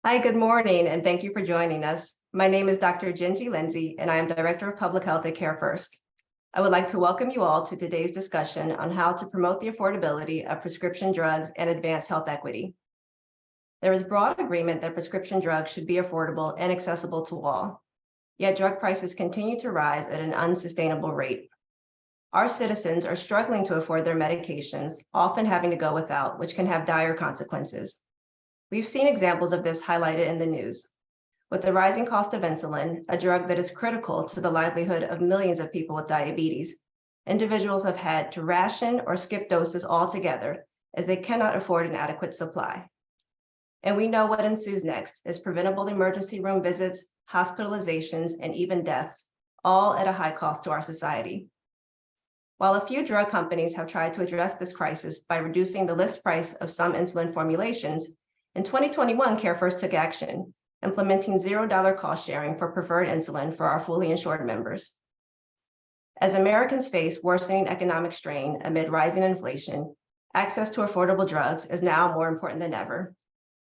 Hi, good morning, and thank you for joining us. My name is Dr. Genji Lindsay, and I am Director of Public Health at CareFirst. I would like to welcome you all to today's discussion on how to promote the affordability of prescription drugs and advance health equity. There is broad agreement that prescription drugs should be affordable and accessible to all, yet drug prices continue to rise at an unsustainable rate. Our citizens are struggling to afford their medications, often having to go without, which can have dire consequences. We've seen examples of this highlighted in the news. With the rising cost of insulin, a drug that is critical to the livelihood of millions of people with diabetes, individuals have had to ration or skip doses altogether as they cannot afford an adequate supply. And we know what ensues next is preventable emergency room visits, hospitalizations, and even deaths, all at a high cost to our society. While a few drug companies have tried to address this crisis by reducing the list price of some insulin formulations, in 2021, CareFirst took action, implementing $0 cost sharing for preferred insulin for our fully insured members. As Americans face worsening economic strain amid rising inflation, access to affordable drugs is now more important than ever.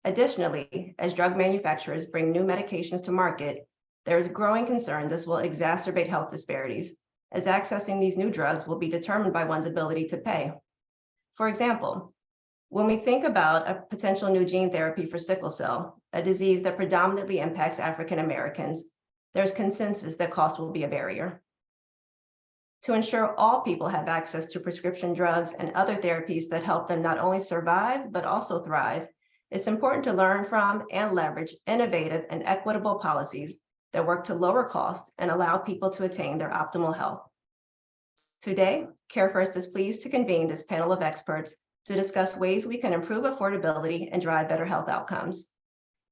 Additionally, as drug manufacturers bring new medications to market, there is growing concern this will exacerbate health disparities, as accessing these new drugs will be determined by one's ability to pay. For example, when we think about a potential new gene therapy for sickle cell, a disease that predominantly impacts African Americans, there's consensus that cost will be a barrier. To ensure all people have access to prescription drugs and other therapies that help them not only survive, but also thrive, it's important to learn from and leverage innovative and equitable policies that work to lower costs and allow people to attain their optimal health. Today, CareFirst is pleased to convene this panel of experts to discuss ways we can improve affordability and drive better health outcomes.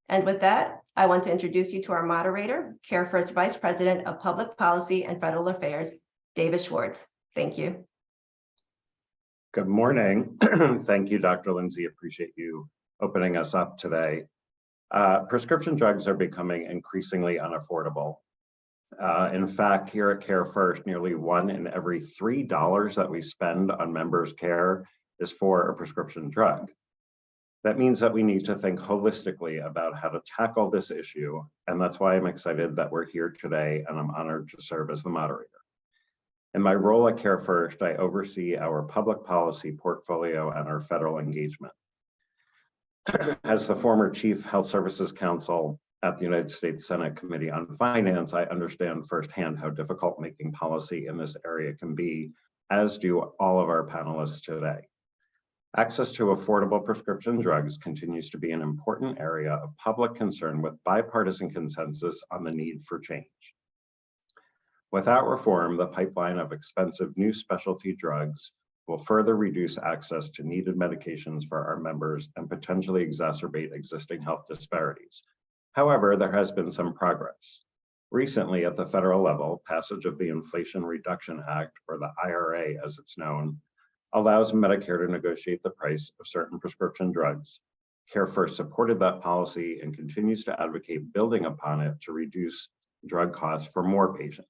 And with that, I want to introduce you to our moderator, CareFirst Vice President of Public Policy and Federal Affairs, David Schwartz. Thank you. Good morning. Thank you, Dr. Lindsay. Appreciate you opening us up today. Prescription drugs are becoming increasingly unaffordable. In fact, here at CareFirst, nearly 1 in every $3 that we spend on members' care is for a prescription drug. That means that we need to think holistically about how to tackle this issue, and that's why I'm excited that we're here today, and I'm honored to serve as the moderator. In my role at CareFirst, I oversee our public policy portfolio and our federal engagement. As the former Chief Health Services Counsel at the United States Senate Committee on Finance, I understand firsthand how difficult making policy in this area can be, as do all of our panelists today. Access to affordable prescription drugs continues to be an important area of public concern with bipartisan consensus on the need for change. Without reform, the pipeline of expensive new specialty drugs will further reduce access to needed medications for our members and potentially exacerbate existing health disparities. However, there has been some progress. Recently, at the federal level, passage of the Inflation Reduction Act, or the IRA as it's known, allows Medicare to negotiate the price of certain prescription drugs. CareFirst supported that policy and continues to advocate building upon it to reduce drug costs for more patients.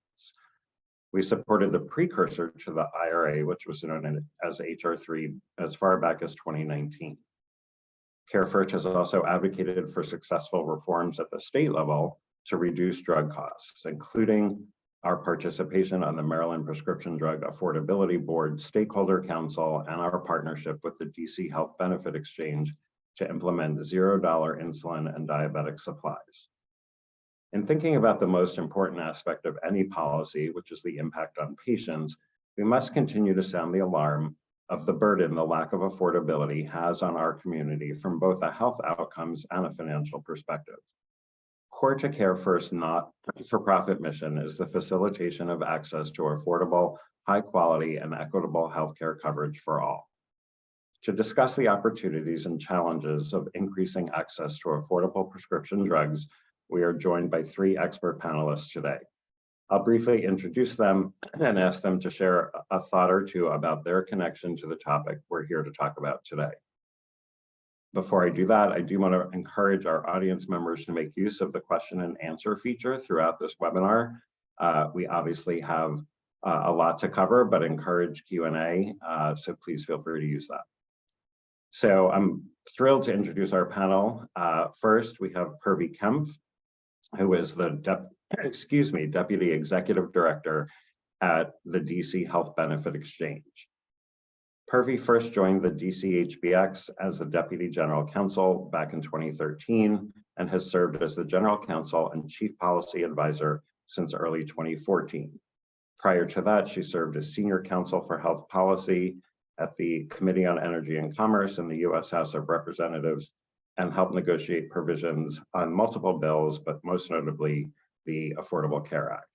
We supported the precursor to the IRA, which was known as HR 3, as far back as 2019. CareFirst has also advocated for successful reforms at the state level to reduce drug costs, including our participation on the Maryland Prescription Drug Affordability Board Stakeholder Council and our partnership with the DC Health Benefit Exchange to implement $0 insulin and diabetic supplies. In thinking about the most important aspect of any policy, which is the impact on patients, we must continue to sound the alarm of the burden the lack of affordability has on our community from both a health outcomes and a financial perspective. Core to CareFirst's not-for-profit mission is the facilitation of access to affordable, high-quality, and equitable healthcare coverage for all. To discuss the opportunities and challenges of increasing access to affordable prescription drugs, we are joined by 3 expert panelists today. I'll briefly introduce them and ask them to share a thought or two about their connection to the topic we're here to talk about today. Before I do that, I do want to encourage our audience members to make use of the question and answer feature throughout this webinar. We obviously have a lot to cover, but encourage Q&A, so please feel free to use that. So I'm thrilled to introduce our panel. First, we have Purvi Kempf, who is the Deputy Executive Director at the DC Health Benefit Exchange. Purvi first joined the DC HBX as the Deputy General Counsel back in 2013 and has served as the General Counsel and Chief Policy Advisor since early 2014. Prior to that, she served as Senior Counsel for Health Policy at the Committee on Energy and Commerce in the U.S. House of Representatives and helped negotiate provisions on multiple bills, but most notably the Affordable Care Act.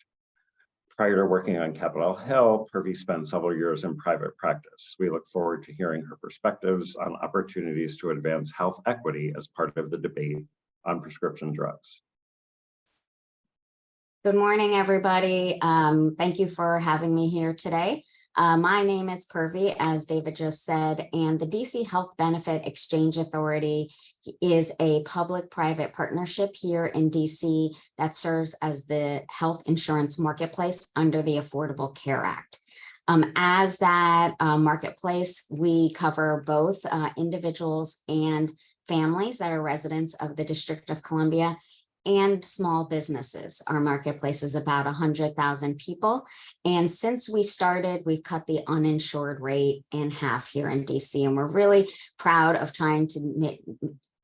Prior to working on Capitol Hill, Purvi spent several years in private practice. We look forward to hearing her perspectives on opportunities to advance health equity as part of the debate on prescription drugs. Good morning, everybody. Thank you for having me here today. My name is Purvi, as David just said, and the DC Health Benefit Exchange Authority is a public-private partnership here in DC that serves as the health insurance marketplace under the Affordable Care Act. As that marketplace, we cover both individuals and families that are residents of the District of Columbia and small businesses. Our marketplace is about 100,000 people. And since we started, we've cut the uninsured rate in half here in DC. And we're really proud of trying to make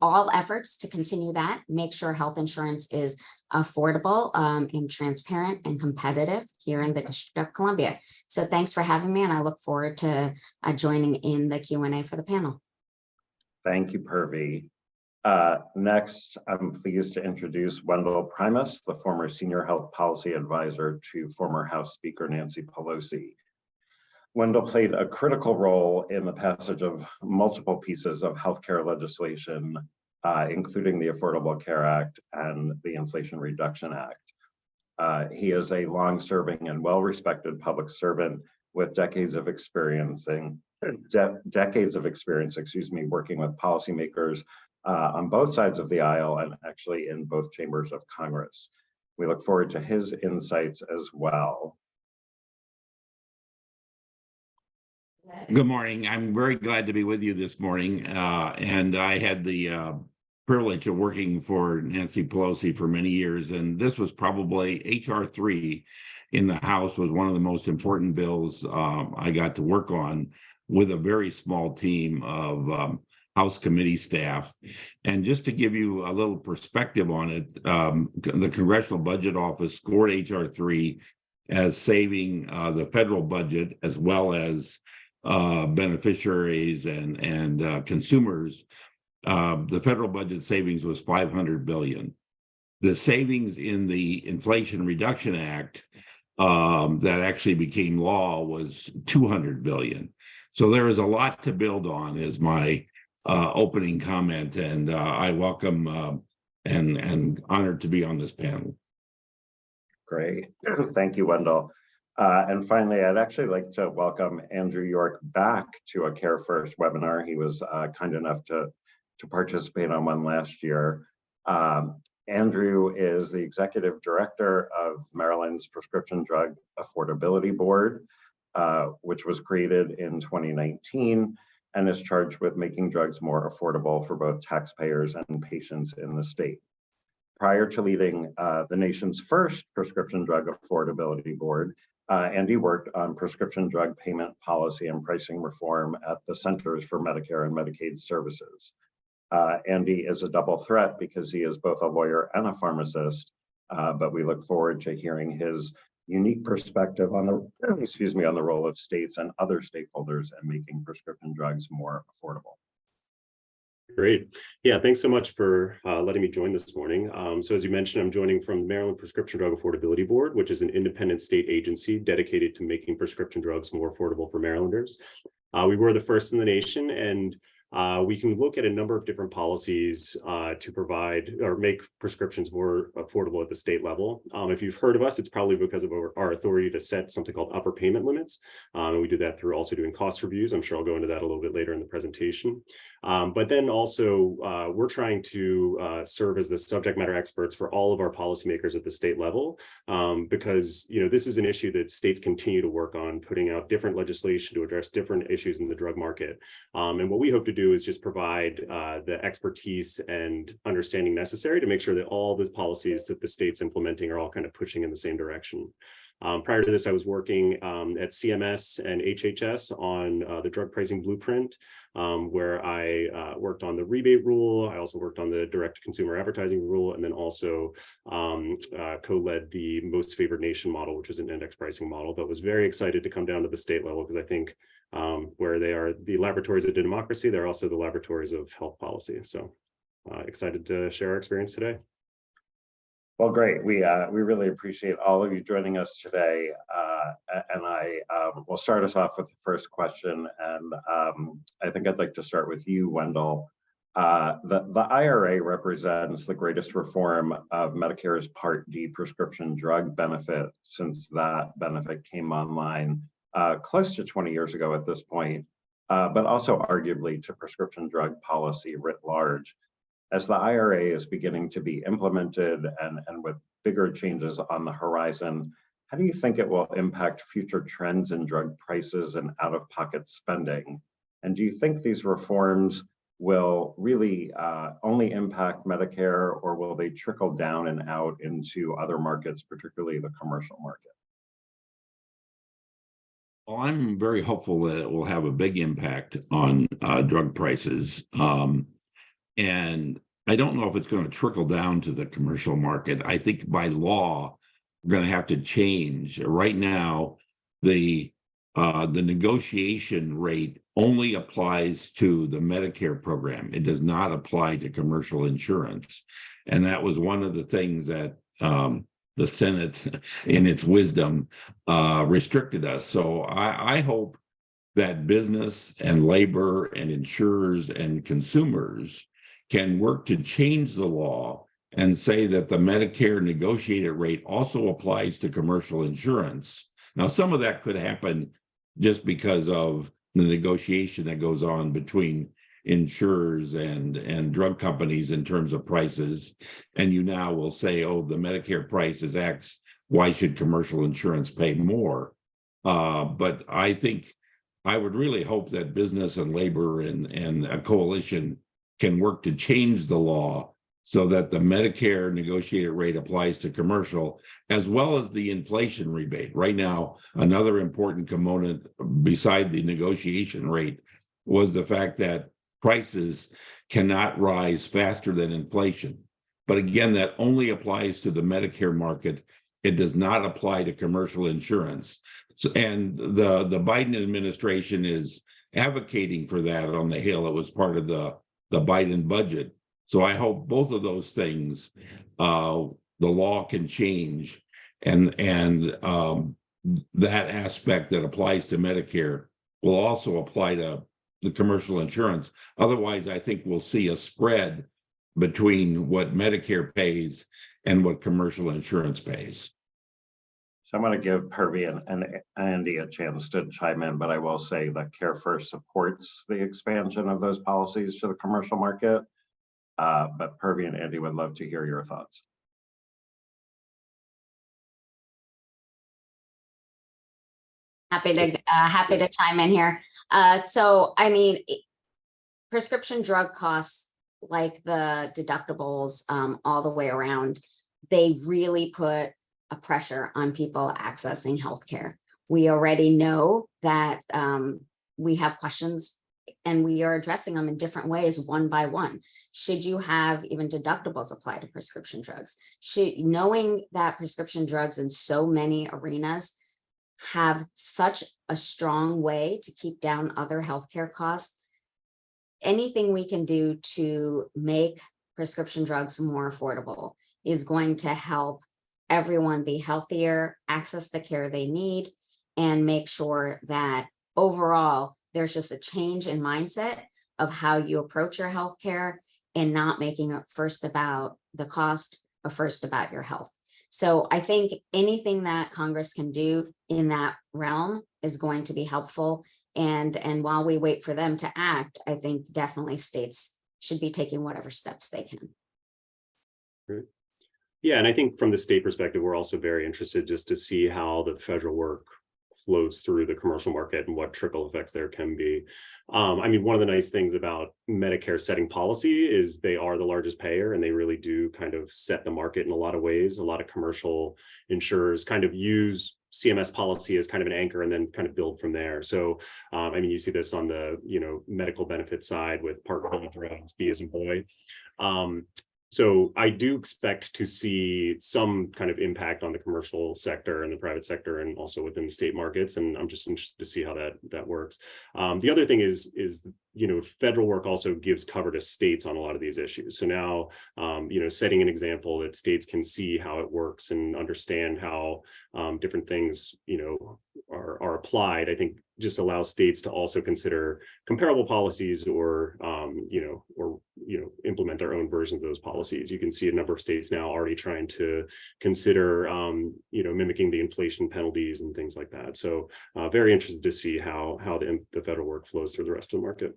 all efforts to continue that, make sure health insurance is affordable and transparent and competitive here in the District of Columbia. So thanks for having me. And I look forward to joining in the Q&A for the panel. Thank you, Purvi. Next, I'm pleased to introduce Wendell Primus, the former Senior Health Policy Advisor to former House Speaker Nancy Pelosi. Wendell played a critical role in the passage of multiple pieces of healthcare legislation, including the Affordable Care Act and the Inflation Reduction Act. He is a long-serving and well-respected public servant with decades of experience, working with policymakers on both sides of the aisle and actually in both chambers of Congress. We look forward to his insights as well. Good morning. I'm very glad to be with you this morning. And I had the privilege of working for Nancy Pelosi for many years. And this was probably H.R. 3 in the House was one of the most important bills I got to work on with a very small team of House committee staff. And just to give you a little perspective on it, the Congressional Budget Office scored H.R. 3 as saving the federal budget as well as beneficiaries and consumers. The federal budget savings was $500 billion. The savings in the Inflation Reduction Act that actually became law was $200 billion. So there is a lot to build on, is my opening comment, and I welcome and honored to be on this panel. Great. Thank you, Wendell. And finally, I'd actually like to welcome Andrew York back to a CareFirst webinar. He was kind enough to participate on one last year. Andrew is the Executive Director of Maryland's Prescription Drug Affordability Board, which was created in 2019 and is charged with making drugs more affordable for both taxpayers and patients in the state. Prior to leading the nation's first Prescription Drug Affordability Board, Andy worked on prescription drug payment policy and pricing reform at the Centers for Medicare and Medicaid Services. Andy is a double threat because he is both a lawyer and a pharmacist, but we look forward to hearing his unique perspective on the on the role of states and other stakeholders in making prescription drugs more affordable. Great. Yeah, thanks so much for letting me join this morning. So as you mentioned, I'm joining from the Maryland Prescription Drug Affordability Board, which is an independent state agency dedicated to making prescription drugs more affordable for Marylanders. We were the first in the nation, and we can look at a number of different policies to provide or make prescriptions more affordable at the state level. If you've heard of us, it's probably because of our authority to set something called upper payment limits. And we do that through also doing cost reviews. I'm sure I'll go into that a little bit later in the presentation. But then also we're trying to serve as the subject matter experts for all of our policymakers at the state level, because this is an issue that states continue to work on, putting out different legislation to address different issues in the drug market. And what we hope to do do is just provide the expertise and understanding necessary to make sure that all the policies that the state's implementing are all kind of pushing in the same direction. Prior to this, I was working at CMS and HHS on the drug pricing blueprint, where I worked on the rebate rule. I also worked on the direct consumer advertising rule, and then also co-led the most favored nation model, which was an index pricing model, but was very excited to come down to the state level because I think where they are the laboratories of democracy, they're also the laboratories of health policy. So excited to share our experience today. Well, great. We really appreciate all of you joining us today. And I will start us off with the first question. And I think I'd like to start with you, Wendell. The IRA represents the greatest reform of Medicare's Part D prescription drug benefit since that benefit came online close to 20 years ago at this point, but also arguably to prescription drug policy writ large. As the IRA is beginning to be implemented and with bigger changes on the horizon, how do you think it will impact future trends in drug prices and out-of-pocket spending? And do you think these reforms will really only impact Medicare, or will they trickle down and out into other markets, particularly the commercial market? Well, I'm very hopeful that it will have a big impact on drug prices. And I don't know if it's going to trickle down to the commercial market. I think by law, we're going to have to change. Right now, the negotiation rate only applies to the Medicare program. It does not apply to commercial insurance. And that was one of the things that the Senate, in its wisdom, restricted us. So I hope that business and labor and insurers and consumers can work to change the law and say that the Medicare negotiated rate also applies to commercial insurance. Now, some of that could happen just because of the negotiation that goes on between insurers and drug companies in terms of prices. And you now will say, oh, the Medicare price is X, why should commercial insurance pay more? But I think I would really hope that business and labor and a coalition can work to change the law so that the Medicare negotiated rate applies to commercial, as well as the inflation rebate. Right now, another important component beside the negotiation rate was the fact that prices cannot rise faster than inflation. But again, that only applies to the Medicare market. It does not apply to commercial insurance. So, and the Biden administration is advocating for that on the Hill. It was part of the Biden budget. So I hope both of those things, the law can change, and that aspect that applies to Medicare will also apply to the commercial insurance. Otherwise, I think we'll see a spread between what Medicare pays and what commercial insurance pays. So I'm going to give Purvi and Andy a chance to chime in, but I will say that CareFirst supports the expansion of those policies to the commercial market. But Purvi and Andy would love to hear your thoughts. Happy to chime in here. So, I mean, prescription drug costs, like the deductibles all the way around, they really put a pressure on people accessing healthcare. We already know that we have questions, and we are addressing them in different ways, one by one. Should you have even deductibles apply to prescription drugs? Knowing that prescription drugs in so many arenas have such a strong way to keep down other healthcare costs, anything we can do to make prescription drugs more affordable is going to help everyone be healthier, access the care they need, and make sure that overall there's just a change in mindset of how you approach your healthcare and not making it first about the cost, but first about your health. So I think anything that Congress can do in that realm is going to be helpful. And while we wait for them to act, I think definitely states should be taking whatever steps they can. Great. Yeah, and I think from the state perspective, we're also very interested just to see how the federal work flows through the commercial market and what trickle effects there can be. I mean, one of the nice things about Medicare setting policy is they are the largest payer, and they really do kind of set the market in a lot of ways. A lot of commercial insurers kind of use CMS policy as kind of an anchor and then kind of build from there. So, I mean, you see this on the, medical benefit side with Part B drugs, B as in boy. So I do expect to see some kind of impact on the commercial sector and the private sector, and also within the state markets. And I'm just interested to see how that works. The other thing is federal work also gives cover to states on a lot of these issues. So now, setting an example that states can see how it works and understand how different things, are applied, I think just allows states to also consider comparable policies or implement their own versions of those policies. You can see a number of states now already trying to consider, mimicking the inflation penalties and things like that. So very interested to see how the federal work flows through the rest of the market.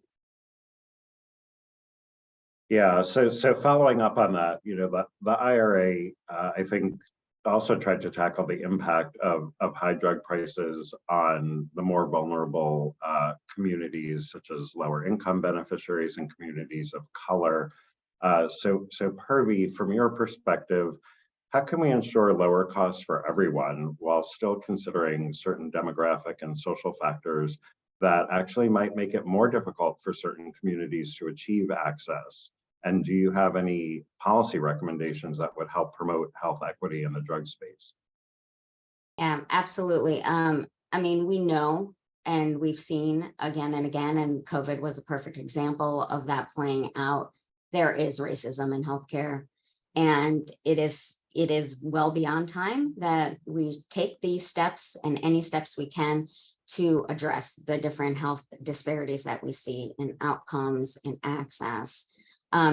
Yeah, so following up on that, the IRA, I think, also tried to tackle the impact of high drug prices on the more vulnerable communities, such as lower income beneficiaries and communities of color. So Purvi, from your perspective, how can we ensure lower costs for everyone while still considering certain demographic and social factors that actually might make it more difficult for certain communities to achieve access? And do you have any policy recommendations that would help promote health equity in the drug space? Yeah, absolutely. I mean, we know and we've seen again and again, and COVID was a perfect example of that playing out. There is racism in healthcare, and it is well beyond time that we take these steps and any steps we can to address the different health disparities that we see in outcomes and access.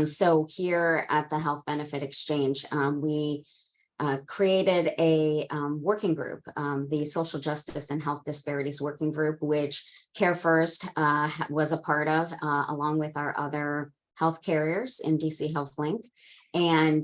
So here at the Health Benefit Exchange, we created a working group, the Social Justice and Health Disparities Working Group, which CareFirst was a part of, along with our other health carriers in DC Health Link. And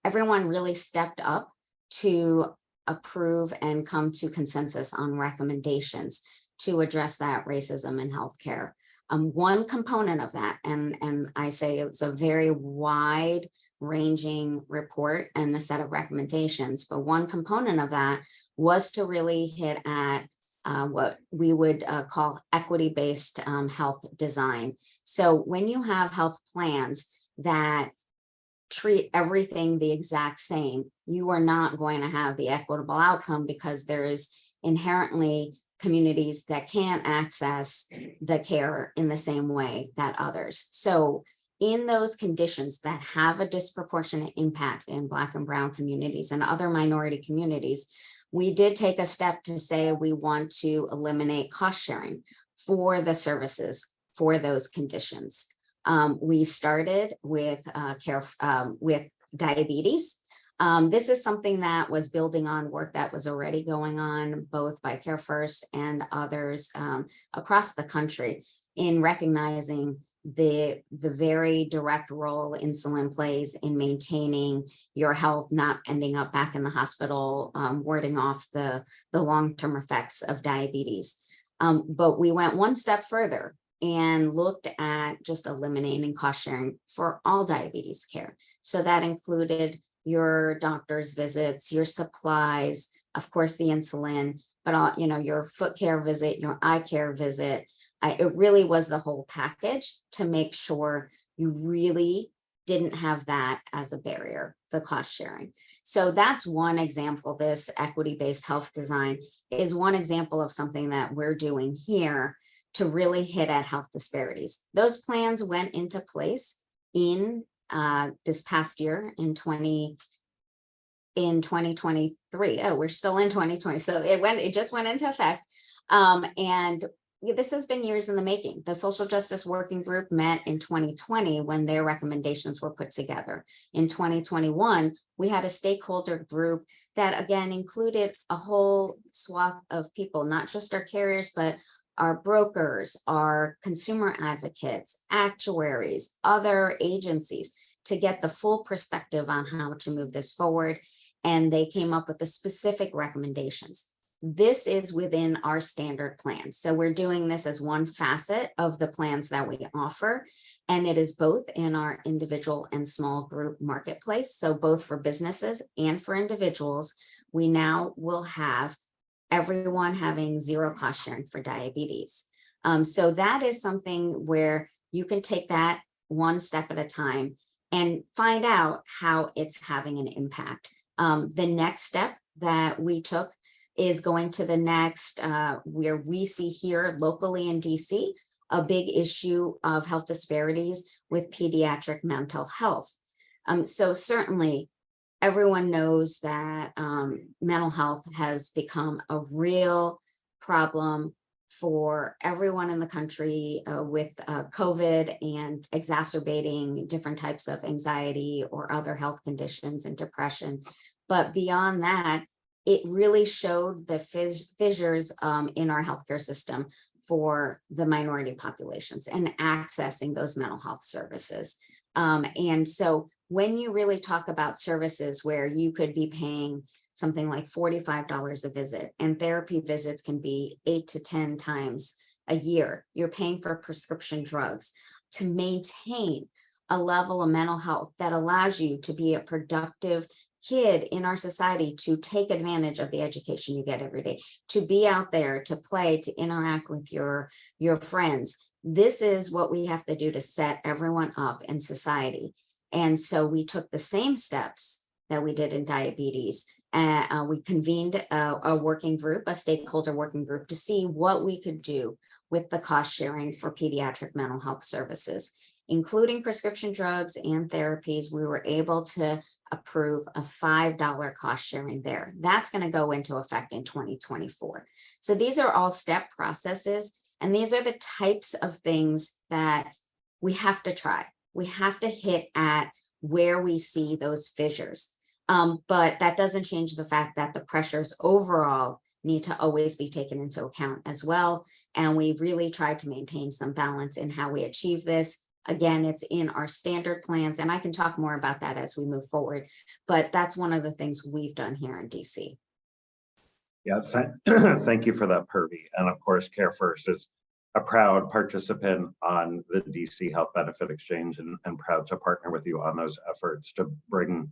everyone really stepped up to approve and come to consensus on recommendations to address that racism in healthcare. One component of that, and I say it was a very wide ranging report and a set of recommendations, but one component of that was to really hit at what we would call equity-based health design. So when you have health plans that treat everything the exact same, you are not going to have the equitable outcome, because there is inherently communities that can't access the care in the same way that others. So in those conditions that have a disproportionate impact in Black and Brown communities and other minority communities, we did take a step to say we want to eliminate cost sharing for the services for those conditions. We started with with diabetes. This is something that was building on work that was already going on both by CareFirst and others across the country in recognizing the very direct role insulin plays in maintaining your health, not ending up back in the hospital, warding off the long-term effects of diabetes. But we went one step further and looked at just eliminating cost sharing for all diabetes care. So that included your doctor's visits, your supplies, of course, the insulin, but all, your foot care visit, your eye care visit. It really was the whole package to make sure you really didn't have that as a barrier, the cost sharing. So that's one example. This equity-based health design is one example of something that we're doing here to really hit at health disparities. Those plans went into place in this past year in 2023. Oh, we're still in 2020. So it just went into effect. And this has been years in the making. The Social Justice Working Group met in 2020 when their recommendations were put together. In 2021, we had a stakeholder group that again included a whole swath of people, not just our carriers, but our brokers, our consumer advocates, actuaries, other agencies, to get the full perspective on how to move this forward. And they came up with the specific recommendations. This is within our standard plan. So we're doing this as one facet of the plans that we offer. And it is both in our individual and small group marketplace. So both for businesses and for individuals, we now will have everyone having zero cost sharing for diabetes. So that is something where you can take that one step at a time and find out how it's having an impact. The next step that we took is going to the next, where we see here locally in DC, a big issue of health disparities with pediatric mental health. So certainly everyone knows that mental health has become a real problem for everyone in the country with COVID and exacerbating different types of anxiety or other health conditions and depression. But beyond that, it really showed the fissures in our healthcare system for the minority populations and accessing those mental health services. And so when you really talk about services where you could be paying something like $45 a visit, and therapy visits can be 8 to 10 times a year, you're paying for prescription drugs to maintain a level of mental health that allows you to be a productive kid in our society, to take advantage of the education you get every day, to be out there, to play, to interact with your friends. This is what we have to do to set everyone up in society. And so we took the same steps that we did in diabetes. We convened a working group, a stakeholder working group, to see what we could do with the cost sharing for pediatric mental health services, including prescription drugs and therapies. We were able to approve a $5 cost sharing there. That's going to go into effect in 2024. So these are all step processes, and these are the types of things that we have to try. We have to hit at where we see those fissures. But that doesn't change the fact that the pressures overall need to always be taken into account as well. And we've really tried to maintain some balance in how we achieve this. Again, it's in our standard plans, and I can talk more about that as we move forward, but that's one of the things we've done here in DC. Yeah, thank you for that, Purvi. And of course, CareFirst is a proud participant on the DC Health Benefit Exchange, and proud to partner with you on those efforts to bring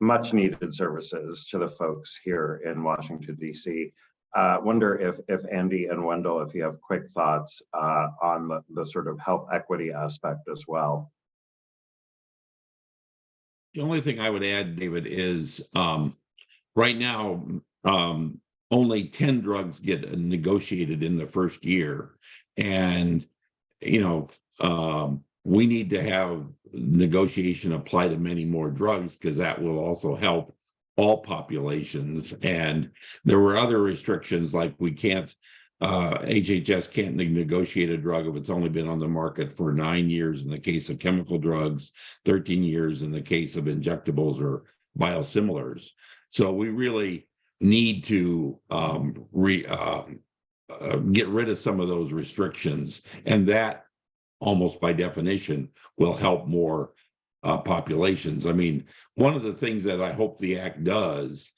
much needed services to the folks here in Washington, DC. Wonder if Andy and Wendell, if you have quick thoughts on the sort of health equity aspect as well. The only thing I would add, David, is right now, only 10 drugs get negotiated in the first year. And, we need to have negotiation apply to many more drugs, because that will also help all populations. And there were other restrictions, like we can't, HHS can't negotiate a drug if it's only been on the market for 9 years in the case of chemical drugs, 13 years in the case of injectables or biosimilars. So we really need to get rid of some of those restrictions, and that almost by definition will help more populations. I mean, one of the things that I hope the act does,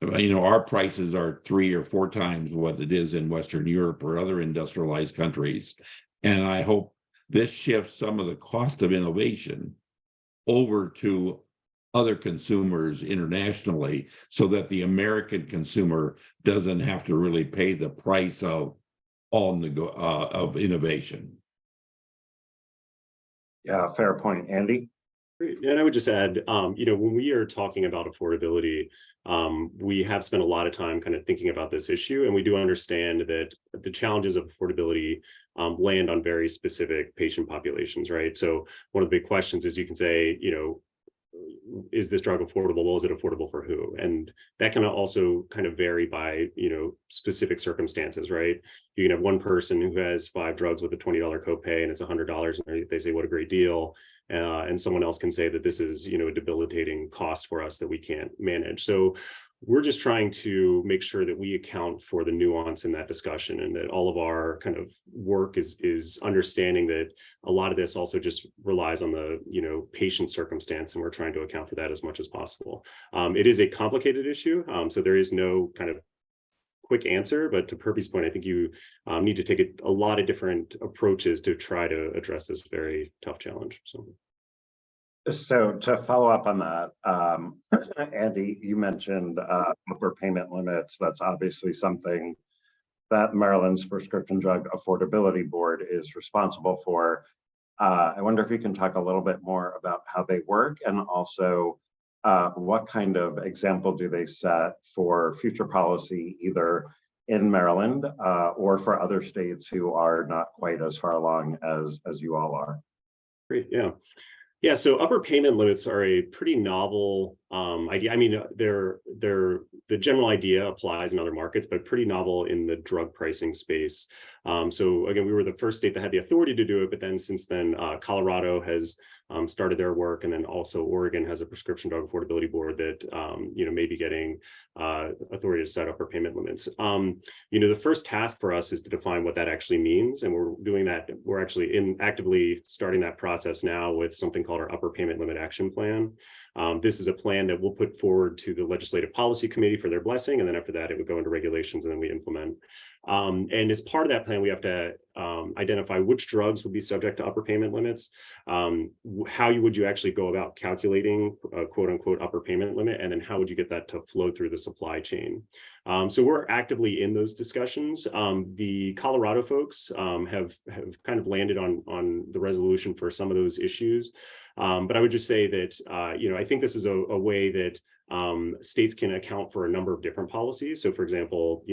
our prices are 3 or 4 times what it is in Western Europe or other industrialized countries. And I hope this shifts some of the cost of innovation over to other consumers internationally, so that the American consumer doesn't have to really pay the price of of innovation. Yeah, fair point. Andy? And I would just add, when we are talking about affordability, we have spent a lot of time kind of thinking about this issue, and we do understand that the challenges of affordability land on very specific patient populations, right? So one of the big questions is, you can say, is this drug affordable? Well, is it affordable for who? And that can also kind of vary by, specific circumstances, right? You can have one person who has 5 drugs with a $20 copay and it's $100, and they say, what a great deal. And someone else can say that this is, a debilitating cost for us that we can't manage. So we're just trying to make sure that we account for the nuance in that discussion, and that all of our kind of work is understanding that a lot of this also just relies on the, patient circumstance, and we're trying to account for that as much as possible. It is a complicated issue. So there is no kind of quick answer, but to Purvi's point, I think you need to take a lot of different approaches to try to address this very tough challenge. So to follow up on that, Andy, you mentioned upper payment limits. That's obviously something that Maryland's Prescription Drug Affordability Board is responsible for. I wonder if you can talk a little bit more about how they work, and also what kind of example do they set for future policy, either in Maryland or for other states who are not quite as far along as you all are. Great, yeah. Yeah, so upper payment limits are a pretty novel idea. I mean, the general idea applies in other markets, but pretty novel in the drug pricing space. So again, we were the first state that had the authority to do it, but then since then, Colorado has started their work, and then also Oregon has a prescription drug affordability board that may be getting authority to set upper payment limits. The first task for us is to define what that actually means, and we're doing that. We're actually actively starting that process now with something called our Upper Payment Limit Action Plan. This is a plan that we'll put forward to the Legislative Policy Committee for their blessing, and then after that, it would go into regulations, and then we implement. And as part of that plan, we have to identify which drugs would be subject to upper payment limits, how would you actually go about calculating a quote unquote upper payment limit, and then how would you get that to flow through the supply chain. So we're actively in those discussions. The Colorado folks have kind of landed on the resolution for some of those issues. But I would just say that, I think this is a way that states can account for a number of different policies. So for example,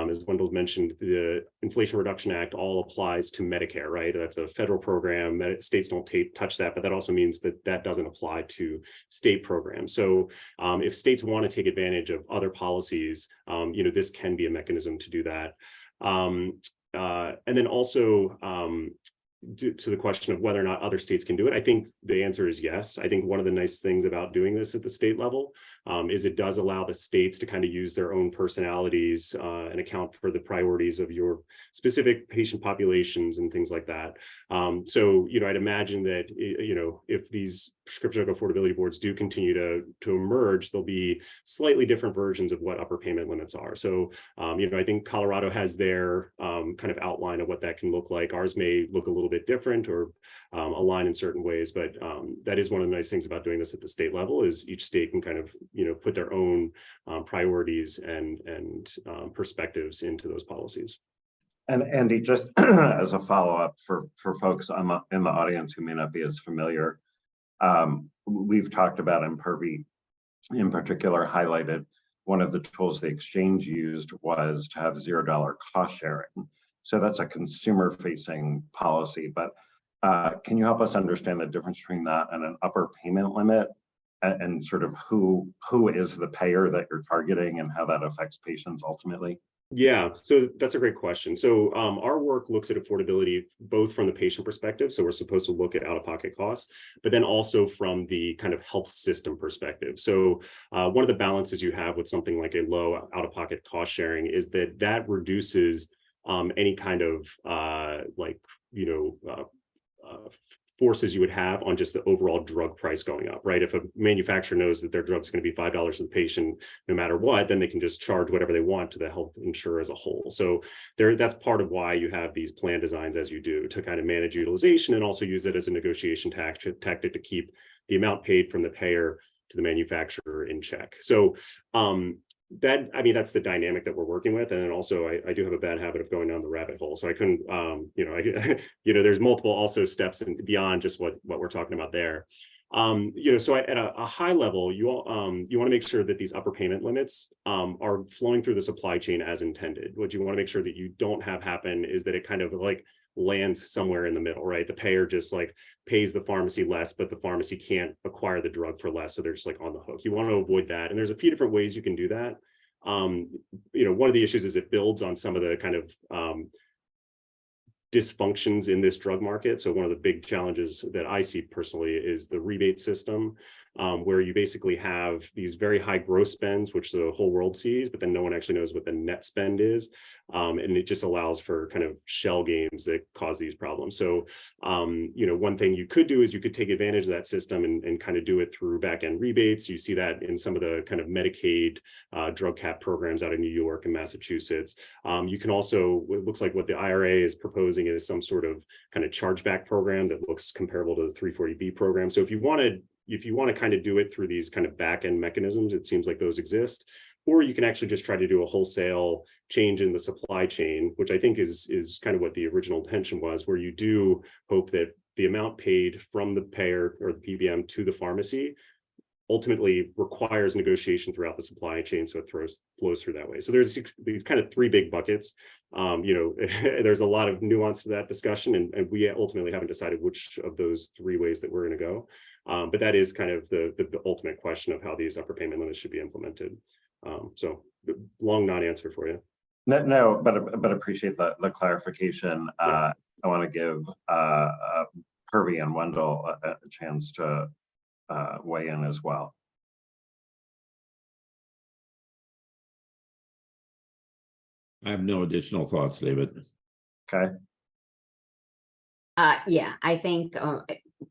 as Wendell mentioned, the Inflation Reduction Act all applies to Medicare, right? That's a federal program. States don't touch that, but that also means that doesn't apply to state programs. So if states want to take advantage of other policies, this can be a mechanism to do that. And then also, to the question of whether or not other states can do it, I think the answer is yes. I think one of the nice things about doing this at the state level is it does allow the states to kind of use their own personalities and account for the priorities of your specific patient populations and things like that. So, I'd imagine that, if these prescription drug affordability boards do continue to emerge, there'll be slightly different versions of what upper payment limits are. So, I think Colorado has their kind of outline of what that can look like. Ours may look a little bit different or align in certain ways, but that is one of the nice things about doing this at the state level is each state can kind of, put their own priorities and perspectives into those policies. And Andy, just as a follow-up for folks in the audience who may not be as familiar, we've talked about, and Purvi in particular highlighted, one of the tools the exchange used was to have $0 cost sharing. So that's a consumer-facing policy, but can you help us understand the difference between that and an upper payment limit, and sort of who is the payer that you're targeting and how that affects patients ultimately? Yeah, so that's a great question. So our work looks at affordability both from the patient perspective, so we're supposed to look at out-of-pocket costs, but then also from the kind of health system perspective. So one of the balances you have with something like a low out-of-pocket cost sharing is that reduces any kind of forces you would have on just the overall drug price going up, right? If a manufacturer knows that their drug's going to be $5 to the patient no matter what, then they can just charge whatever they want to the health insurer as a whole. So that's part of why you have these plan designs as you do, to kind of manage utilization and also use it as a negotiation tactic to keep the amount paid from the payer to the manufacturer in check. So that's the dynamic that we're working with. And then also I do have a bad habit of going down the rabbit hole. So I couldn't, there's multiple also steps and beyond just what we're talking about there. So at a high level, you want to make sure that these upper payment limits are flowing through the supply chain as intended. What you want to make sure that you don't have happen is that it kind of lands somewhere in the middle, right? The payer just pays the pharmacy less, but the pharmacy can't acquire the drug for less. So they're just on the hook. You want to avoid that. And there's a few different ways you can do that. One of the issues is it builds on some of the kind of dysfunctions in this drug market. So one of the big challenges that I see personally is the rebate system. where you basically have these very high gross spends, which the whole world sees, but then no one actually knows what the net spend is. And it just allows for kind of shell games that cause these problems. So, one thing you could do is you could take advantage of that system and kind of do it through back-end rebates. You see that in some of the kind of Medicaid drug cap programs out of New York and Massachusetts. You can also, it looks like what the IRA is proposing is some sort of kind of chargeback program that looks comparable to the 340B program. So if you want to kind of do it through these kind of back-end mechanisms, it seems like those exist. Or you can actually just try to do a wholesale change in the supply chain, which I think is kind of what the original intention was, where you do hope that the amount paid from the payer or the PBM to the pharmacy ultimately requires negotiation throughout the supply chain, so it flows through that way. So there's these kind of three big buckets. There's a lot of nuance to that discussion, and we ultimately haven't decided which of those three ways that we're going to go. But that is kind of the ultimate question of how these upper payment limits should be implemented. So long non-answer for you. No, but appreciate the clarification. Yeah. I want to give Purvi and Wendell a chance to weigh in as well. I have no additional thoughts, David. Okay. Yeah, I think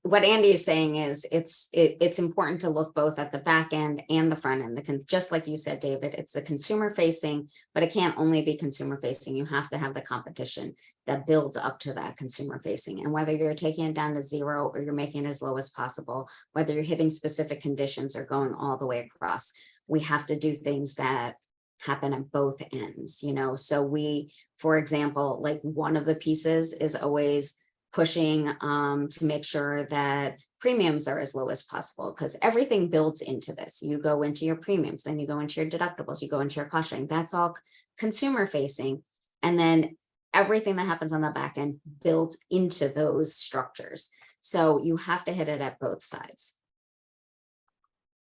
what Andy is saying is it's important to look both at the back end and the front end. Just like you said, David, it's a consumer facing, but it can't only be consumer facing. You have to have the competition that builds up to that consumer facing. And whether you're taking it down to zero or you're making it as low as possible, whether you're hitting specific conditions or going all the way across, we have to do things that happen at both ends, So we, for example, like one of the pieces is always pushing to make sure that premiums are as low as possible, because everything builds into this. You go into your premiums, then you go into your deductibles, you go into your cost sharing. That's all consumer facing. And then everything that happens on the back end builds into those structures. So you have to hit it at both sides.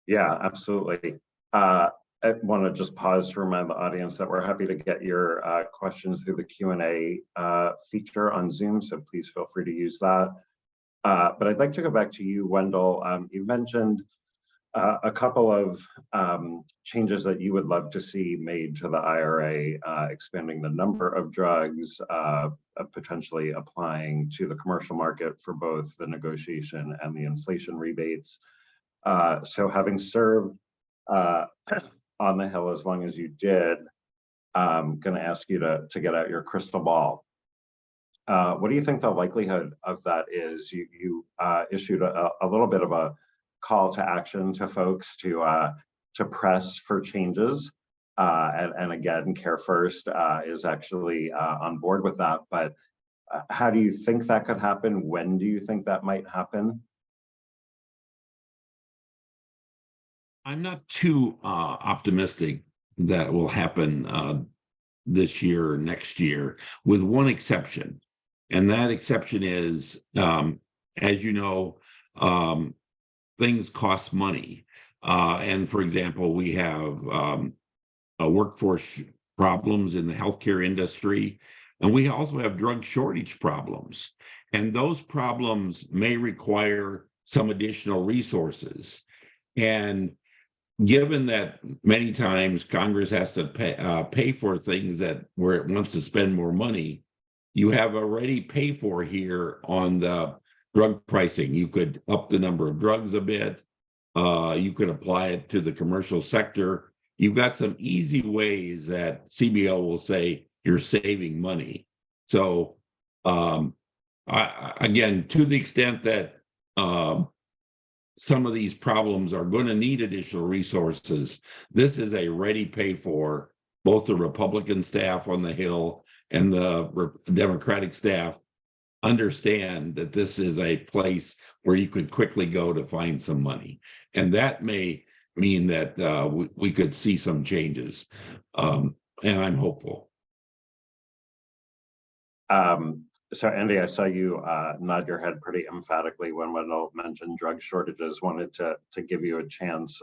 Yeah, absolutely. I want to just pause to remind the audience that we're happy to get your questions through the Q&A feature on Zoom, so please feel free to use that. But I'd like to go back to you, Wendell. You mentioned a couple of changes that you would love to see made to the IRA, expanding the number of drugs, potentially applying to the commercial market for both the negotiation and the inflation rebates. So having served on the Hill as long as you did, I'm going to ask you to get out your crystal ball. What do you think the likelihood of that is? You issued a little bit of a call to action to folks to press for changes, and again, CareFirst is actually on board with that. But how do you think that could happen? When do you think that might happen? I'm not too optimistic that will happen this year or next year, with one exception. And that exception is, as you know, things cost money. And for example, we have workforce problems in the healthcare industry, and we also have drug shortage problems. And those problems may require some additional resources. And given that many times Congress has to pay for things where it wants to spend more money, you have already paid for here on the drug pricing. You could up the number of drugs a bit. You could apply it to the commercial sector. You've got some easy ways that CBO will say you're saving money. So again, to the extent that some of these problems are going to need additional resources, this is a ready pay for. Both the Republican staff on the Hill and the Democratic staff understand that this is a place where you could quickly go to find some money. And that may mean that we could see some changes. And I'm hopeful. So Andy, I saw you nod your head pretty emphatically when Wendell mentioned drug shortages. Wanted to give you a chance.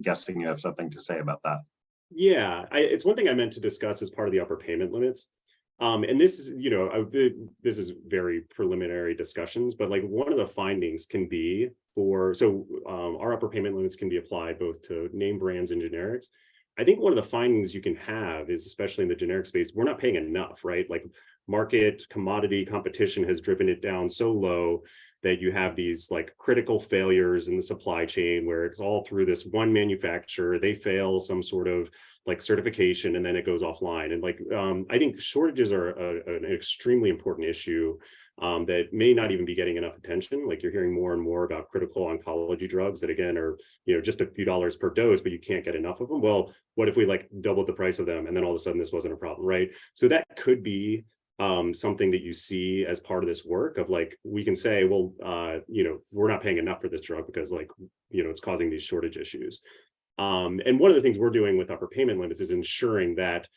Guessing you have something to say about that. Yeah, it's one thing I meant to discuss as part of the upper payment limits. And this is, this is very preliminary discussions, but like one of the findings can be our upper payment limits can be applied both to name brands and generics. I think one of the findings you can have is, especially in the generic space, we're not paying enough, right? Like market commodity competition has driven it down so low that you have these like critical failures in the supply chain where it's all through this one manufacturer. They fail some sort of like certification and then it goes offline. And like, I think shortages are an extremely important issue that may not even be getting enough attention. Like you're hearing more and more about critical oncology drugs that again are, just a few dollars per dose, but you can't get enough of them. Well, what if we like doubled the price of them and then all of a sudden this wasn't a problem, right? So that could be something that you see as part of this work of like, we can say, well, we're not paying enough for this drug because like, it's causing these shortage issues. And one of the things we're doing with upper payment limits is ensuring that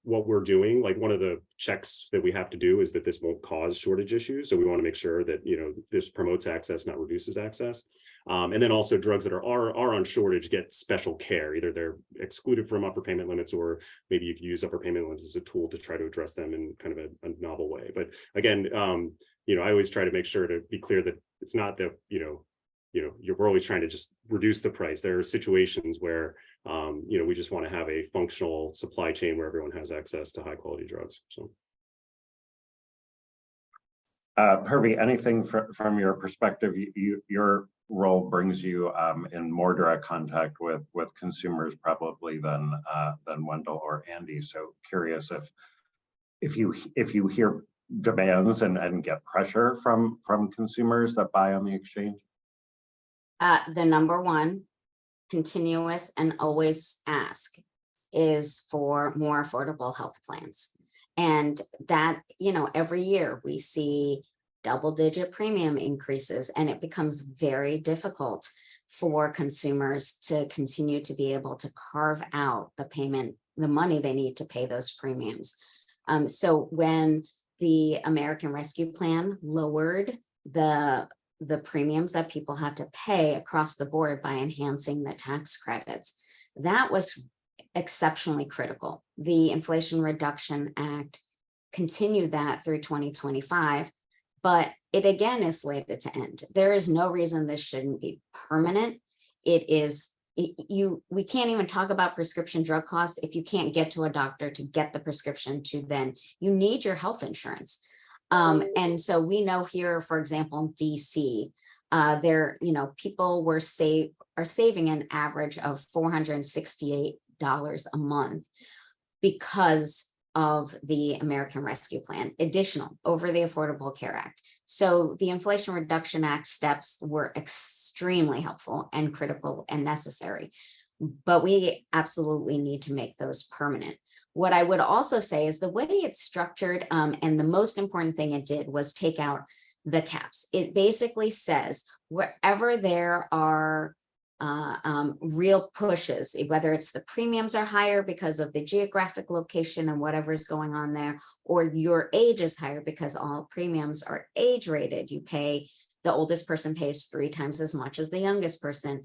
what we're doing, like one of the checks that we have to do is that this won't cause shortage issues. So we want to make sure that, this promotes access, not reduces access. And then also drugs that are on shortage get special care. Either they're excluded from upper payment limits, or maybe you could use upper payment limits as a tool to try to address them in kind of a novel way. But again, I always try to make sure to be clear that it's not that, we're always trying to just reduce the price. There are situations where, we just want to have a functional supply chain where everyone has access to high quality drugs. So. Hervey, anything from your perspective? Your role brings you in more direct contact with consumers probably than Wendell or Andy. So curious if you hear demands and get pressure from consumers that buy on the exchange. The number one continuous and always ask is for more affordable health plans. And that, every year we see double-digit premium increases, and it becomes very difficult for consumers to continue to be able to carve out the money they need to pay those premiums. So when the American Rescue Plan lowered the premiums that people had to pay across the board by enhancing the tax credits, that was exceptionally critical. The Inflation Reduction Act continued that through 2025, but it again is slated to end. There is no reason this shouldn't be permanent. We can't even talk about prescription drug costs if you can't get to a doctor to get the prescription to then. You need your health insurance. And so we know here, for example, in DC, people are saving an average of $468 a month because of the American Rescue Plan, additional over the Affordable Care Act. So the Inflation Reduction Act steps were extremely helpful and critical and necessary, but we absolutely need to make those permanent. What I would also say is the way it's structured, and the most important thing it did was take out the caps. It basically says wherever there are real pushes, whether it's the premiums are higher because of the geographic location and whatever's going on there, or your age is higher because all premiums are age rated. The oldest person pays 3 times as much as the youngest person.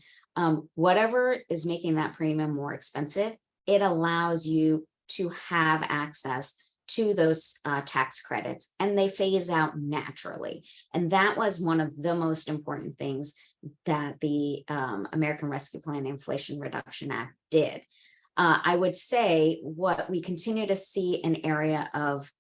Whatever is making that premium more expensive, it allows you to have access to those tax credits, and they phase out naturally. And that was one of the most important things that the American Rescue Plan Inflation Reduction Act did. I would say what we continue to see an area of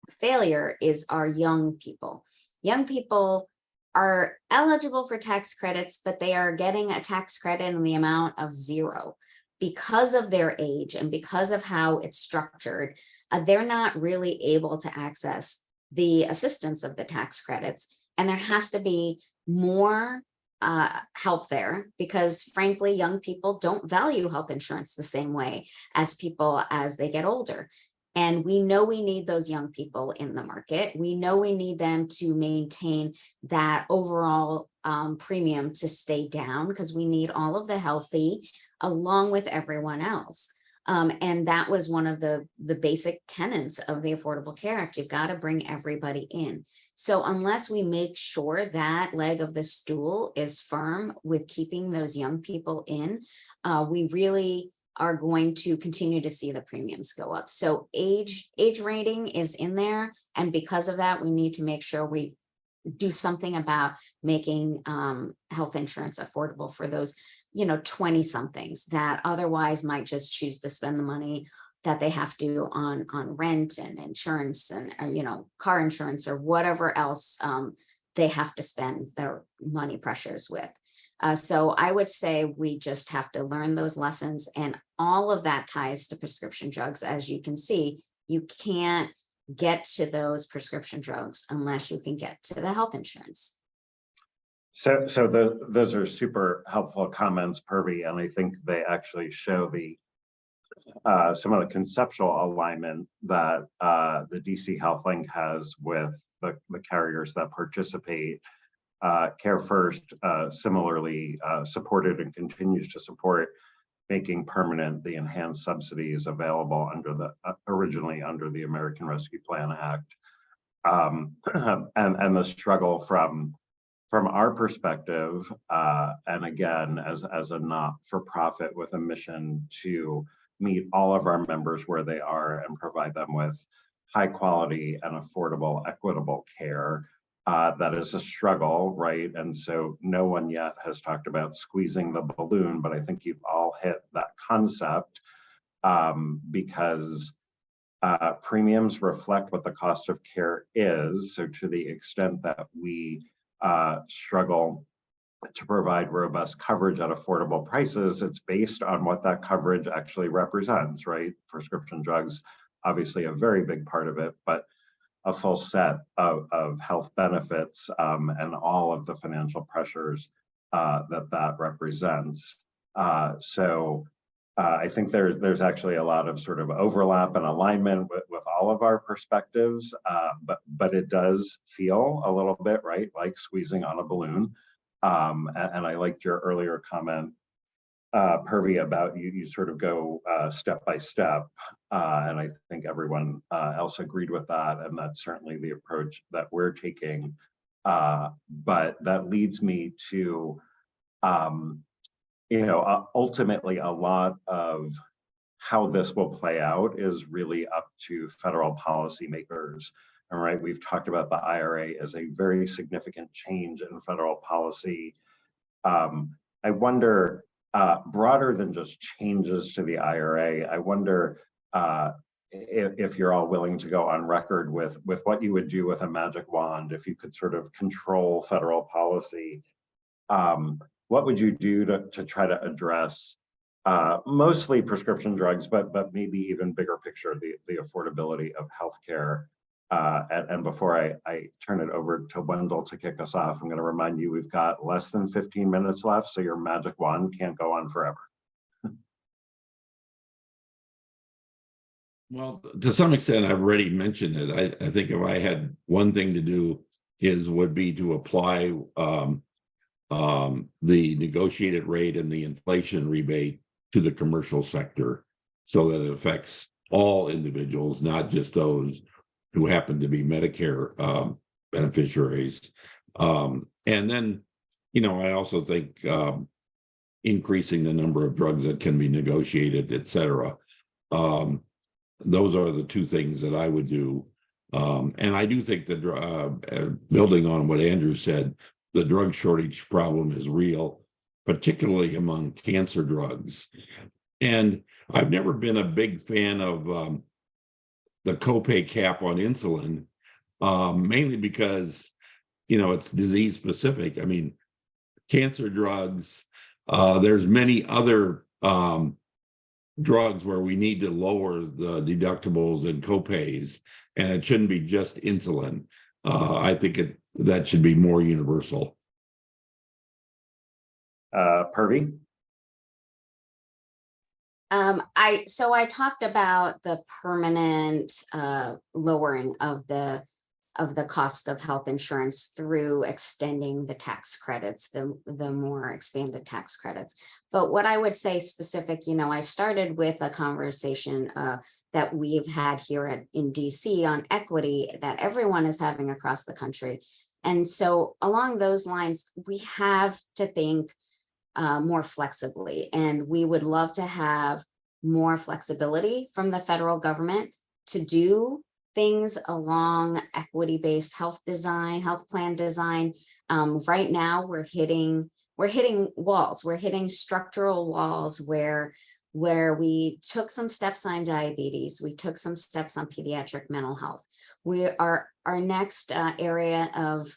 failure is our young people. Young people are eligible for tax credits, but they are getting a tax credit in the amount of 0. Because of their age and because of how it's structured, they're not really able to access the assistance of the tax credits. And there has to be more help there because, frankly, young people don't value health insurance the same way as people as they get older. And we know we need those young people in the market. We know we need them to maintain that overall premium to stay down because we need all of the healthy along with everyone else. And that was one of the basic tenets of the Affordable Care Act. You've got to bring everybody in. So unless we make sure that leg of the stool is firm with keeping those young people in, we really are going to continue to see the premiums go up. So age rating is in there. And because of that, we need to make sure we do something about making health insurance affordable for those, 20 somethings that otherwise might just choose to spend the money that they have to on rent and insurance and, car insurance or whatever else they have to spend their money pressures with. So I would say we just have to learn those lessons, and all of that ties to prescription drugs. As you can see, you can't get to those prescription drugs unless you can get to the health insurance. So those are super helpful comments, Purvi, and I think they actually show the some of the conceptual alignment that the DC HealthLink has with the carriers that participate. CareFirst similarly supported and continues to support making permanent the enhanced subsidies available under the originally under the American Rescue Plan Act. And the struggle from our perspective, and again, as a not-for-profit with a mission to meet all of our members where they are and provide them with high quality and affordable, equitable care. That is a struggle, right? And so no one yet has talked about squeezing the balloon, but I think you've all hit that concept because premiums reflect what the cost of care is. So to the extent that we struggle to provide robust coverage at affordable prices, it's based on what that coverage actually represents, right? Prescription drugs, obviously a very big part of it, but a full set of health benefits and all of the financial pressures that represents. So I think there's actually a lot of sort of overlap and alignment with all of our perspectives, but it does feel a little bit, right, like squeezing on a balloon. And I liked your earlier comment, Purvi, about you sort of go step by step, and I think everyone else agreed with that, and that's certainly the approach that we're taking. But that leads me to, ultimately a lot of how this will play out is really up to federal policymakers. All right, we've talked about the IRA as a very significant change in federal policy. I wonder, broader than just changes to the IRA, I wonder if you're all willing to go on record with what you would do with a magic wand if you could sort of control federal policy. What would you do to try to address mostly prescription drugs, but maybe even bigger picture, the affordability of healthcare? And before I turn it over to Wendell to kick us off, I'm going to remind you we've got less than 15 minutes left, so your magic wand can't go on forever. Well, to some extent, I've already mentioned it. I think if I had one thing to do would be to apply the negotiated rate and the inflation rebate to the commercial sector so that it affects all individuals, not just those who happen to be Medicare beneficiaries. And then, I also think increasing the number of drugs that can be negotiated, et cetera. Those are the two things that I would do. And I do think that building on what Andrew said, the drug shortage problem is real, particularly among cancer drugs. And I've never been a big fan of the copay cap on insulin, mainly because, it's disease specific. I mean, cancer drugs, there's many other drugs where we need to lower the deductibles and copays, and it shouldn't be just insulin. I think that should be more universal. Purvi? I talked about the permanent lowering of the cost of health insurance through extending the tax credits, the more expanded tax credits. But what I would say specific, I started with a conversation that we've had here in DC on equity that everyone is having across the country. And so along those lines, we have to think more flexibly, and we would love to have more flexibility from the federal government to do things along equity-based health design, health plan design. Right now, we're hitting walls. We're hitting structural walls where we took some steps on diabetes, we took some steps on pediatric mental health. Our next area of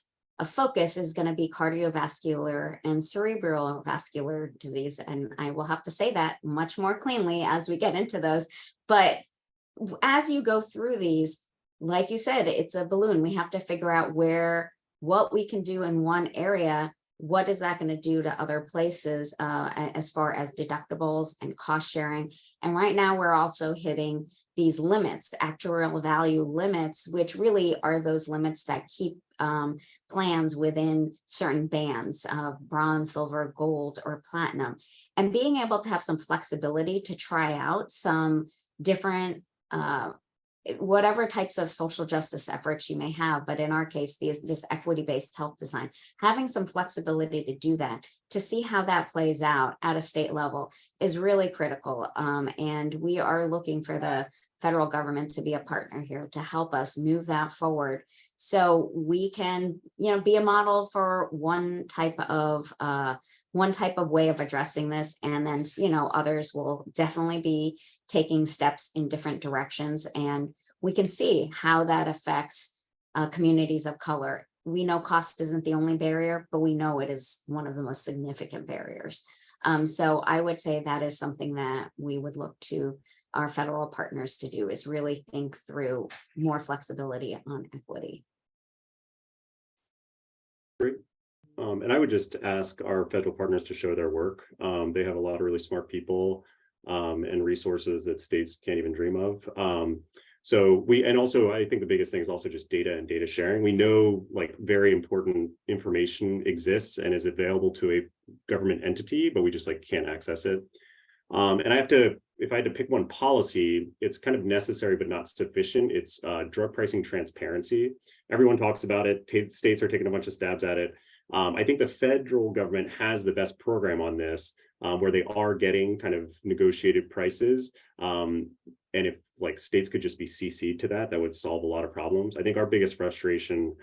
focus is going to be cardiovascular and cerebral vascular disease. And I will have to say that much more cleanly as we get into those. But as you go through these, like you said, it's a balloon. We have to figure out what we can do in one area. What is that going to do to other places as far as deductibles and cost sharing? And right now we're also hitting these limits, actuarial value limits, which really are those limits that keep plans within certain bands of bronze, silver, gold, or platinum. And being able to have some flexibility to try out some different whatever types of social justice efforts you may have, but in our case, this equity-based health design, having some flexibility to do that, to see how that plays out at a state level is really critical. And we are looking for the federal government to be a partner here to help us move that forward, so we can, be a model for one type of way of addressing this, and then, others will definitely be taking steps in different directions, and we can see how that affects communities of color. We know cost isn't the only barrier, but we know it is one of the most significant barriers. So I would say that is something that we would look to our federal partners to do, is really think through more flexibility on equity. Great. And I would just ask our federal partners to show their work. They have a lot of really smart people and resources that states can't even dream of. And also I think the biggest thing is also just data and data sharing. We know like very important information exists and is available to a government entity, but we just can't access it. And if I had to pick one policy, it's kind of necessary but not sufficient. It's drug pricing transparency. Everyone talks about it. States are taking a bunch of stabs at it. I think the federal government has the best program on this, where they are getting kind of negotiated prices. And if states could just be CC'd to that would solve a lot of problems. I think our biggest frustration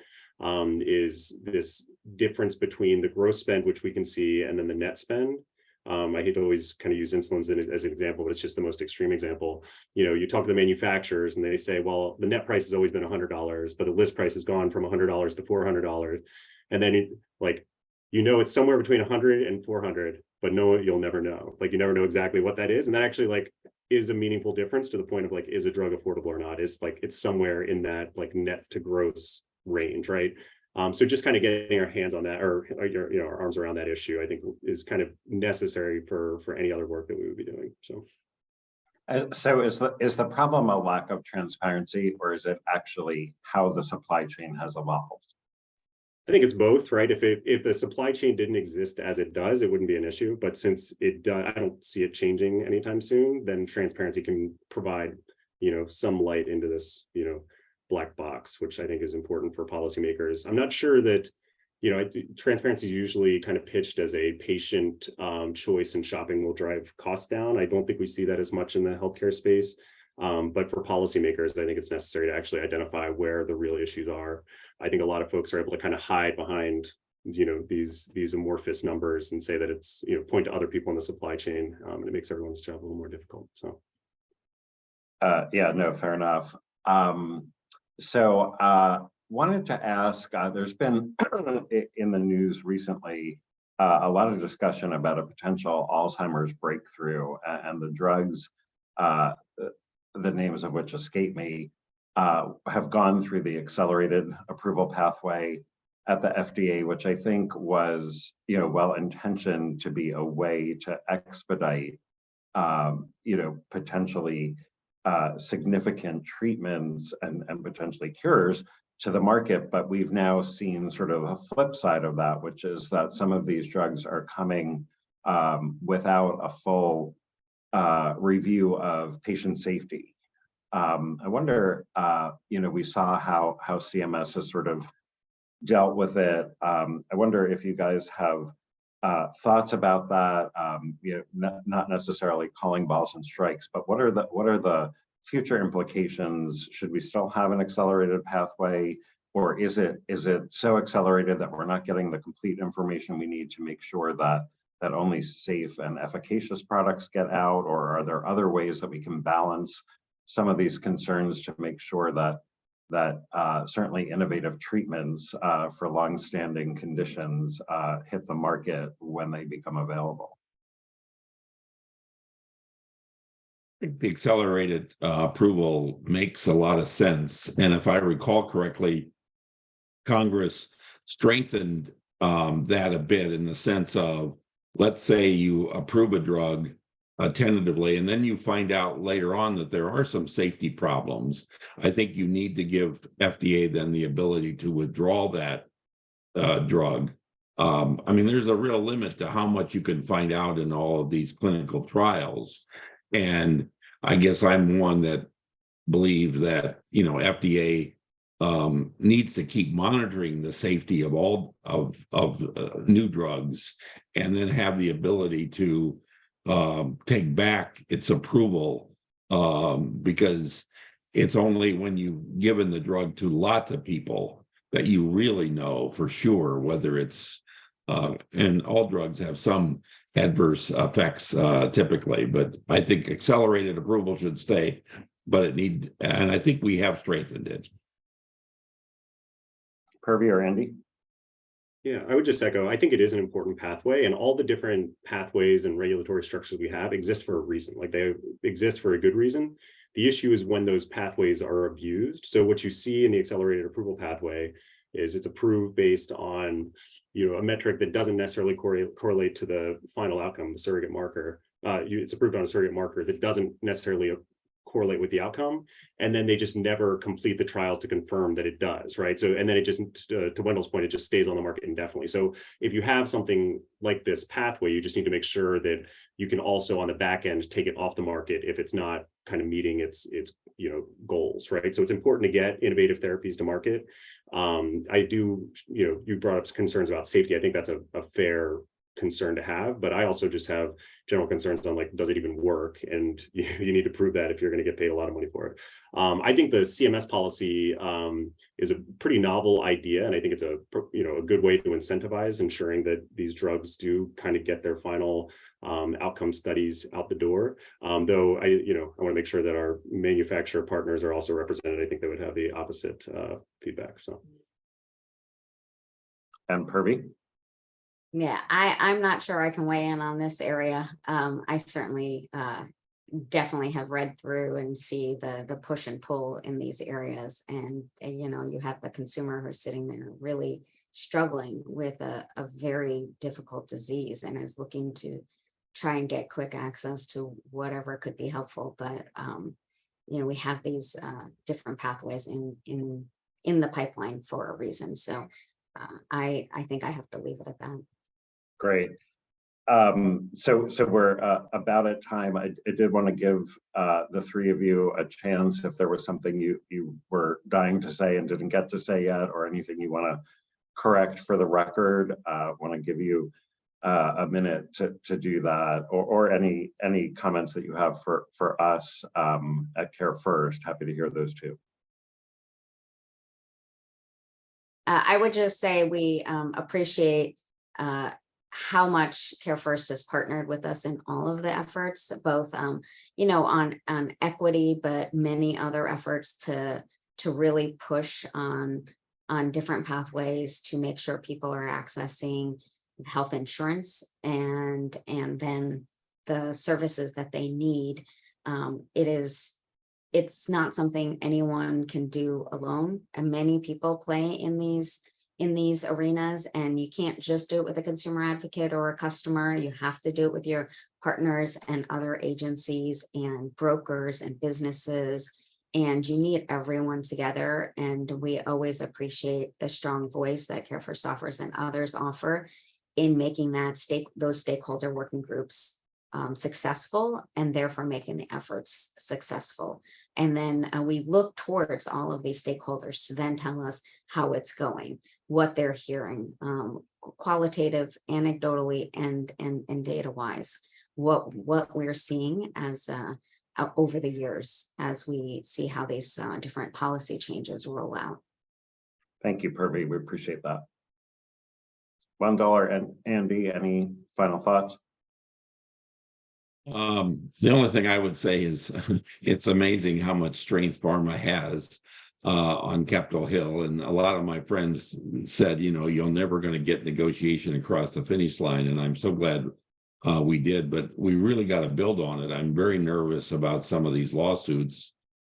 is this difference between the gross spend, which we can see, and then the net spend. I hate to always kind of use insulin as an example, but it's just the most extreme example. You talk to the manufacturers and they say, well, the net price has always been $100, but the list price has gone from $100 to $400. And then it's somewhere between 100 and 400, but you'll never know. You never know exactly what that is. And that actually is a meaningful difference to the point of is a drug affordable or not? It's somewhere in that net to gross range, right? So just kind of getting our hands on that, or our arms around that issue, I think is kind of necessary for any other work that we would be doing. So is the problem a lack of transparency, or is it actually how the supply chain has evolved? I think it's both, right? If the supply chain didn't exist as it does, it wouldn't be an issue. But since it does, I don't see it changing anytime soon, then transparency can provide, some light into this, black box, which I think is important for policymakers. I'm not sure that, transparency is usually kind of pitched as a patient choice, and shopping will drive costs down. I don't think we see that as much in the healthcare space. But for policymakers, I think it's necessary to actually identify where the real issues are. I think a lot of folks are able to kind of hide behind, these amorphous numbers and say that it's, point to other people in the supply chain, and it makes everyone's job a little more difficult. So. Yeah, no, fair enough. So wanted to ask, there's been in the news recently a lot of discussion about a potential Alzheimer's breakthrough, and the drugs, the names of which escape me, have gone through the accelerated approval pathway at the FDA, which I think was, well-intentioned to be a way to expedite, potentially significant treatments and potentially cures to the market. But we've now seen sort of a flip side of that, which is that some of these drugs are coming without a full review of patient safety. I wonder, we saw how CMS has sort of dealt with it. I wonder if you guys have thoughts about that? Not necessarily calling balls and strikes, but what are the future implications? Should we still have an accelerated pathway, or is it so accelerated that we're not getting the complete information we need to make sure that only safe and efficacious products get out, or are there other ways that we can balance some of these concerns to make sure that certainly innovative treatments for long-standing conditions hit the market when they become available? I think the accelerated approval makes a lot of sense. And if I recall correctly, Congress strengthened that a bit in the sense of, let's say you approve a drug tentatively, and then you find out later on that there are some safety problems. I think you need to give FDA then the ability to withdraw that drug. I mean, there's a real limit to how much you can find out in all of these clinical trials. And I guess I'm one that believes that, FDA needs to keep monitoring the safety of all of new drugs, and then have the ability to take back its approval, because it's only when you've given the drug to lots of people that you really know for sure whether it's, and all drugs have some adverse effects typically, but I think accelerated approval should stay, but and I think we have strengthened it. Purvi or Andy? Yeah, I would just echo, I think it is an important pathway, and all the different pathways and regulatory structures we have exist for a reason. Like, they exist for a good reason. The issue is when those pathways are abused. So what you see in the accelerated approval pathway is it's approved based on, a metric that doesn't necessarily correlate to the final outcome, the surrogate marker. It's approved on a surrogate marker that doesn't necessarily correlate with the outcome, and then they just never complete the trials to confirm that it does, right? So, and then it just, to Wendell's point, it just stays on the market indefinitely. So if you have something like this pathway, you just need to make sure that you can also on the back end take it off the market if it's not kind of meeting its goals, right? So it's important to get innovative therapies to market. I do, you brought up concerns about safety. I think that's a fair concern to have, but I also just have general concerns on, like, does it even work? And you need to prove that if you're going to get paid a lot of money for it. I think the CMS policy is a pretty novel idea, and I think it's a good way to incentivize ensuring that these drugs do kind of get their final outcome studies out the door. Though I want to make sure that our manufacturer partners are also represented. I think they would have the opposite feedback. So. And Purvi? Yeah, I'm not sure I can weigh in on this area. I certainly definitely have read through and see the push and pull in these areas. And, you have the consumer who's sitting there really struggling with a very difficult disease and is looking to try and get quick access to whatever could be helpful. But, we have these different pathways in the pipeline for a reason. So I think I have to leave it at that. Great. So we're about at time. I did want to give the three of you a chance if there was something you were dying to say and didn't get to say yet, or anything you want to correct for the record. Want to give you a minute to do that, or any comments that you have for us at CareFirst. Happy to hear those too. I would just say we appreciate how much CareFirst has partnered with us in all of the efforts, both on equity, but many other efforts to really push on different pathways to make sure people are accessing health insurance and then the services that they need. It's not something anyone can do alone, and many people play in these arenas, and you can't just do it with a consumer advocate or a customer. You have to do it with your partners and other agencies and brokers and businesses, and you need everyone together. And we always appreciate the strong voice that CareFirst offers and others offer in making those stakeholder working groups successful, and therefore making the efforts successful. And then we look towards all of these stakeholders to then tell us how it's going, what they're hearing, qualitative, anecdotally, and data wise, what we're seeing as over the years as we see how these different policy changes roll out. Thank you, Purvi. We appreciate that. $1 and Andy, any final thoughts? The only thing I would say is it's amazing how much strength pharma has on Capitol Hill. And a lot of my friends said, you know, you're never going to get negotiation across the finish line. And I'm so glad we did, but we really got to build on it. I'm very nervous about some of these lawsuits.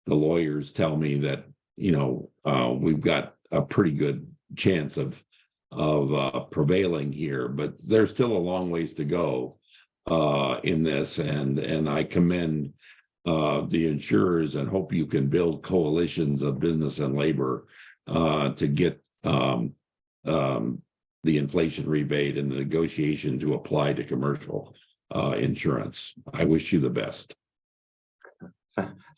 The lawyers tell me that, you know, we've got a pretty good chance of prevailing here, but there's still a long ways to go in this, and I commend the insurers and hope you can build coalitions of business and labor to get the inflation rebate and the negotiation to apply to commercial insurance. I wish you the best.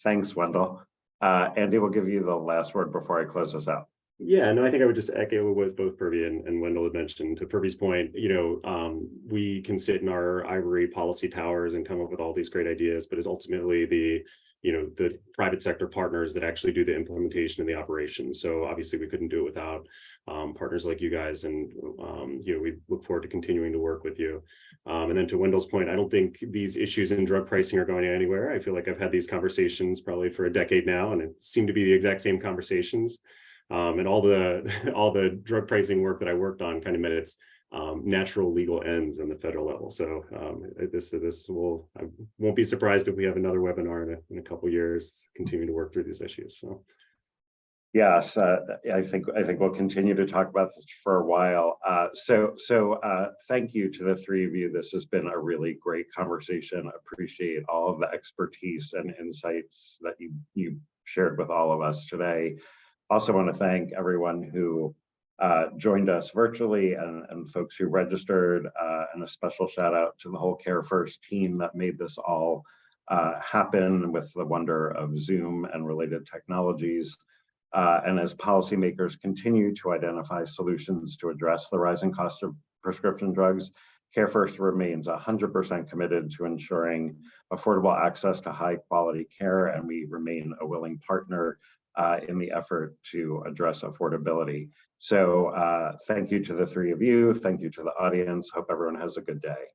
Thanks, Wendell. Andy, we'll give you the last word before I close this out. Yeah, no, I think I would just echo what both Purvi and Wendell had mentioned. To Purvi's point, you know, we can sit in our ivory policy towers and come up with all these great ideas, but it's ultimately the private sector partners that actually do the implementation and the operation. So obviously we couldn't do it without partners like you guys, and you know, we look forward to continuing to work with you. And then to Wendell's point, I don't think these issues in drug pricing are going anywhere. I feel like I've had these conversations probably for a decade now, and it seemed to be the exact same conversations. And all the drug pricing work that I worked on kind of met its natural legal ends on the federal level. So I won't be surprised if we have another webinar in a couple of years, continuing to work through these issues. So. Yes, I think we'll continue to talk about this for a while. So thank you to the three of you. This has been a really great conversation. Appreciate all of the expertise and insights that you shared with all of us today. Also want to thank everyone who joined us virtually and folks who registered, and a special shout out to the whole CareFirst team that made this all happen with the wonder of Zoom and related technologies. And as policymakers continue to identify solutions to address the rising cost of prescription drugs, CareFirst remains 100% committed to ensuring affordable access to high quality care, and we remain a willing partner in the effort to address affordability. So thank you to the three of you. Thank you to the audience. Hope everyone has a good day.